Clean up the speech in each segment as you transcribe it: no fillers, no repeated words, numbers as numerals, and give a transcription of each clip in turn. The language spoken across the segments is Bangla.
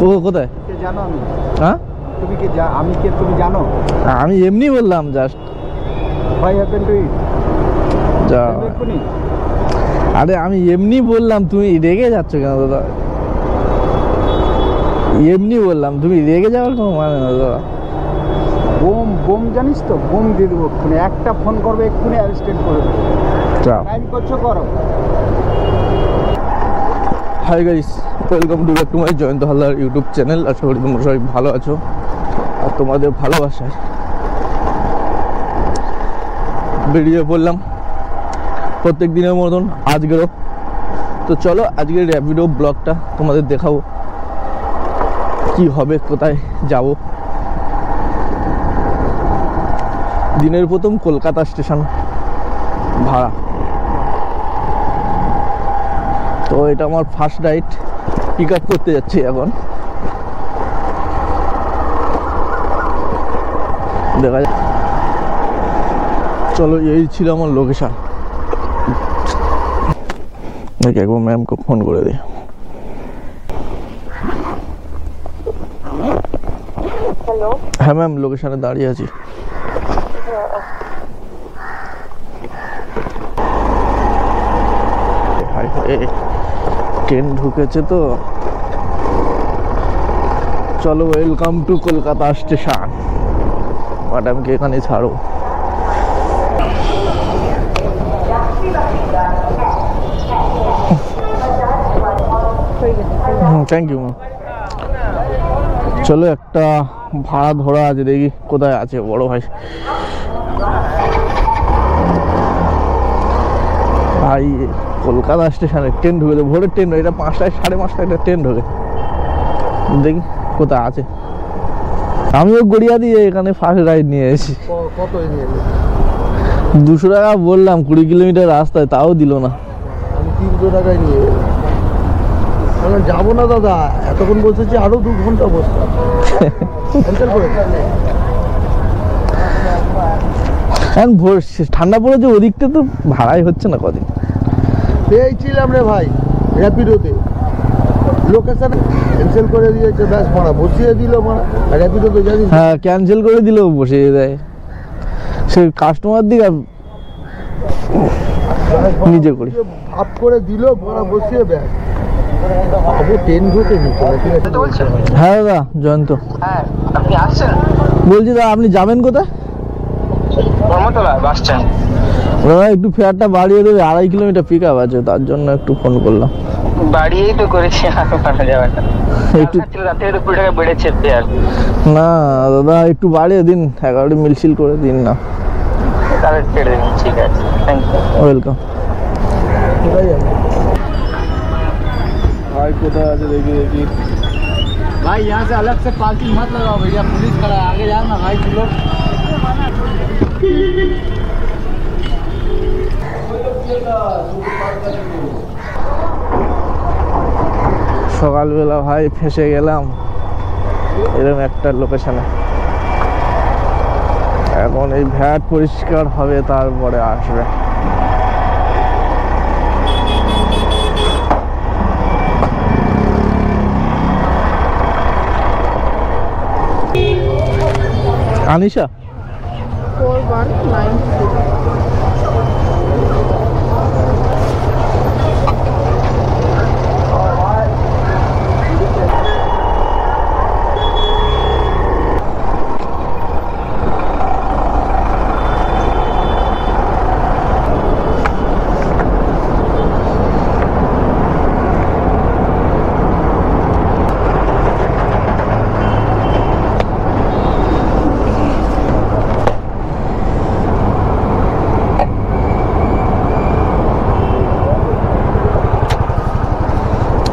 ও কোথায় জানো আমি? হ্যাঁ তুমি কে? আমি কে তুমি জানো? আমি এমনি বললাম জাস্ট। হোয়াই হ্যাপেন টু ইট? যা আরে আমি এমনি বললাম, তুমি রেগে যাচ্ছ কেন দাদা? এমনি বললাম, তুমি রেগে যাওয়ার কোনো মানে না দাদা। বোম বোম জানিস তো? বোম দিয়ে দেবো এক্ষুনি, একটা ফোন করবে এক্ষুনি অ্যারেস্টেড করে দেবো। টাইম করছো করো। Hi guys, welcome to back to my Jayanta Haldar YouTube channel. আশা করি তোমরা সবাই ভালো আছো আর তোমাদের ভালোবাসায় বেরিয়ে পড়লাম প্রত্যেক দিনের মতন আজকেরও। তো চলো আজকের র্যাপিডো ব্লগটা তোমাদের দেখাবো, কি হবে, কোথায় যাব। দিনের প্রথম কলকাতা স্টেশন ভাড়া। তো এটা আমার ফার্স্ট রাইড, পিক আপ করতে যাচ্ছি এখন। দেখা যাক, চলো এই ছিল আমার লোকেশন। দেখি একবার ম্যামকে ফোন করে দিই। হ্যালো। হ্যাঁ ম্যাম, লোকেশনে দাঁড়িয়ে আছি। ট্রেন ঢুকেছে তো, চলো ওয়েলকাম টু কলকাতা স্টেশন। ম্যাডামকে এখানে ছাড়ো। Thank you ma'am. চলো একটা ভাড়া ধরা আছে, দেখি কোথায় আছে বড় ভাই। ভাই কলকাতা স্টেশনে ট্রেন ঢুকেছে, ভোরের ট্রেন, এটা 5টায় 5:30টায় একটা ট্রেন ঢোকে। দেখি কোথায় আছে। আমিও গড়িয়া দিয়ে এখানে ফার্স্ট রাইড নিয়ে এসেছি। কত নিয়ে 200 টাকা বললাম, 20 কিলোমিটার রাস্তায়, তাও দিল না। আমি 300 টাকায় নিয়ে আমি যাবো না দাদা, এতক্ষণ বসেছি, আরো 2 ঘন্টা বসতাম। ক্যান্সেল করে এখন ভোর ঠান্ডা পড়েছে, ওদিকটা তো ভাড়াই হচ্ছে না। কদিন পেয়েছিলাম রে ভাই র্যাপিডোতে, লোকেশন ক্যান্সেল করে দিয়েছে, ব্যাস ভাড়া বসিয়ে দিল। ভাড়া র্যাপিডো তো জানিস। হ্যাঁ, ক্যান্সেল করে দিলেও বসিয়ে দেয় সে কাস্টমার দিকে, নিজে করি ভাব করে দিল, ভাড়া বসিয়ে ব্যাস। ট্রেন ঢুকে হ্যাঁ দাদা জয়ন্ত। হ্যাঁ, আপনি আসছেন? বলছি দাদা আপনি যাবেন কোথায়? Dharmatala bus stand. দাদা একটু ফেয়ারটা বাড়িয়ে দেবে, 2.5 কিলোমিটার পিক আপ আছে, তার জন্য একটু ফোন করলাম। বাড়িয়েই তো করেছি, আর মানা যাবে না। একটু রাতে 20 টাকা বেড়েছে ফেয়ার। না দাদা একটু বাড়িয়ে দিন, 11টা মিলছিল করে দিন না। তাহলে ছেড়ে দিন, ঠিক আছে, থ্যাংক ইউ। ওয়েলকাম। ভাই কোথায় আছে দেখি দেখি। भाई यहाँ से अलग से पार्किंग मत लगाओ भैया, पुलिस खड़ा है, आगे जाओ ना भाई तुम लोग। সকালবেলা ভাই ফেসে গেলাম এরকম একটা লোকেশনে। এখন এই ভ্যাট পরিষ্কার হবে, তারপরে আসবে। আনিশা 4196।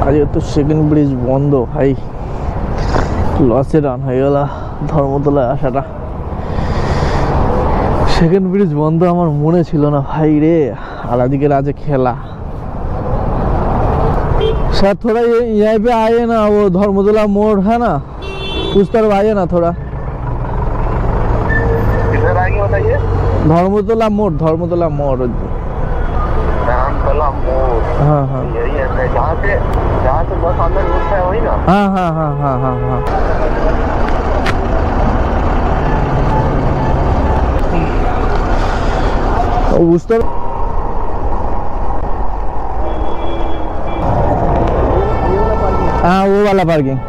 আজকে তো সেকেন্ড ব্রিজ বন্ধ ভাই, লসে রান হয়ে গেল ধর্মতলায় আসাটা। সেকেন্ড ব্রিজ বন্ধ, আমার মনে ছিল না ভাই রে। আর আজকের আছে খেলা। सर थोड़ा ये यहाँ पे आइए ना, वो धर्मतला मोड़ है ना, उस तरफ आइए ना थोड़ा। किधर आएंगे बताइए? धर्मतला मोड़, धर्मतला मोड़। रामतला मोड़, हाँ हाँ यही है। जहाँ से बस अंदर घुसता है वही ना। हाँ हाँ हाँ हाँ हाँ हाँ उस तरफ हाँ वो वाला पार्किंग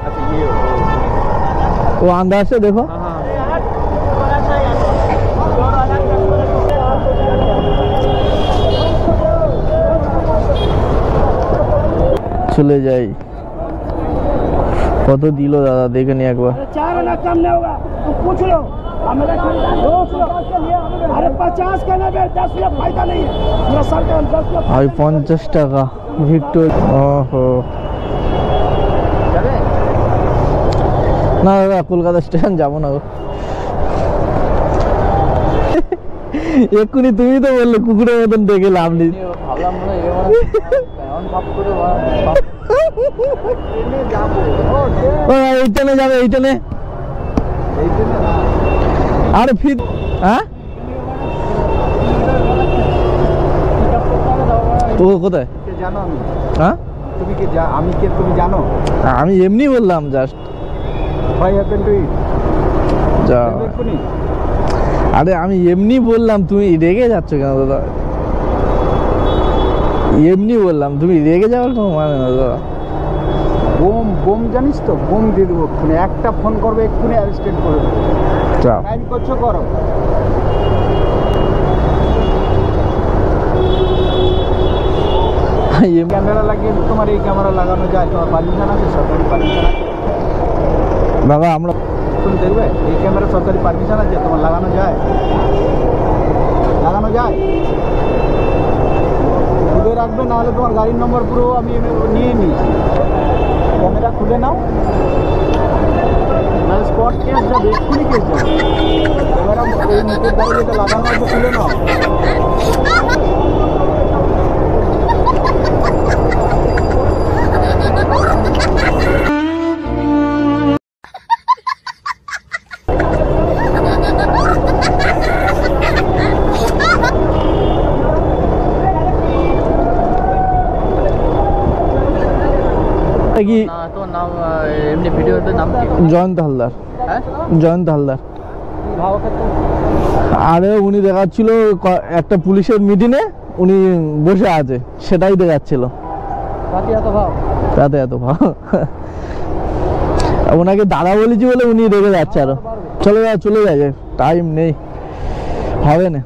वो अंदर से देखो चले जाई কত দিল দাদা দেখে নি একবার 4 आना कम नहीं होगा तुम पूछ लो मेरा अरे 50 का ना 10 रुपया फायदा नहीं है मेरा सर का 10 रुपया भाई 50 টাকা ভিক্টোর ওহো না দাদা কলকাতা স্টেশন যাবো না এক্ষুনি তুমি তো বললে কুকুরের মতন দেখে লাভ নেই এইটানে যাবে এইটানে আরে ফির হ্যাঁ তো কোথায় জানো আমি হ্যাঁ তুমি কি আমি কে তুমি জানো আমি এমনি বললাম জাস্ট হোয়াট হ্যাপেন্ড টু ইট যা আরে আমি এমনি বললাম তুমি রেগে যাচ্ছ কেন দাদা এমনি বললাম তুমি রেগে যাওয়ার কোনো মানে না দাদা বোম বোম জানিস তো বোম দিয়ে দেবো এক্ষুনি একটা ফোন করবে এক্ষুনি অ্যারেস্টেড করে দেবো চাও টাইম করছো করো ক্যামেরা লাগিয়ে তোমার এই ক্যামেরা লাগানো যায় তোমার পারমিশন আছে সরকারি পারমিশন আছে দাদা আমরা তুমি দেখবে এই ক্যামেরা সরকারি পারমিশন আছে তোমার লাগানো যায় খুলে রাখবে নাহলে তোমার গাড়ির নম্বর পুরো আমি নিয়ে নিয়েছি ক্যামেরা খুলে নাও না স্পট কেস যাবে এক্ষুনি কেস যাবে ক্যামেরা এই মুখের দ্বারা যেটা লাগানো আছে খুলে নাও কি তোর নাম এমনি ভিডিওতে নাম কি জয়ন্ত হালদার হ্যাঁ জয়ন্ত হালদার আরে উনি দেখাচ্ছিল একটা পুলিশের মিটিংয়ে উনি বসে আছে সেটাই দেখাচ্ছিল তাতে এত ভাব ওনাকে দাদা বলেছি বলে উনি রেগে যাচ্ছে আরো চলে যায় টাইম নেই হবে না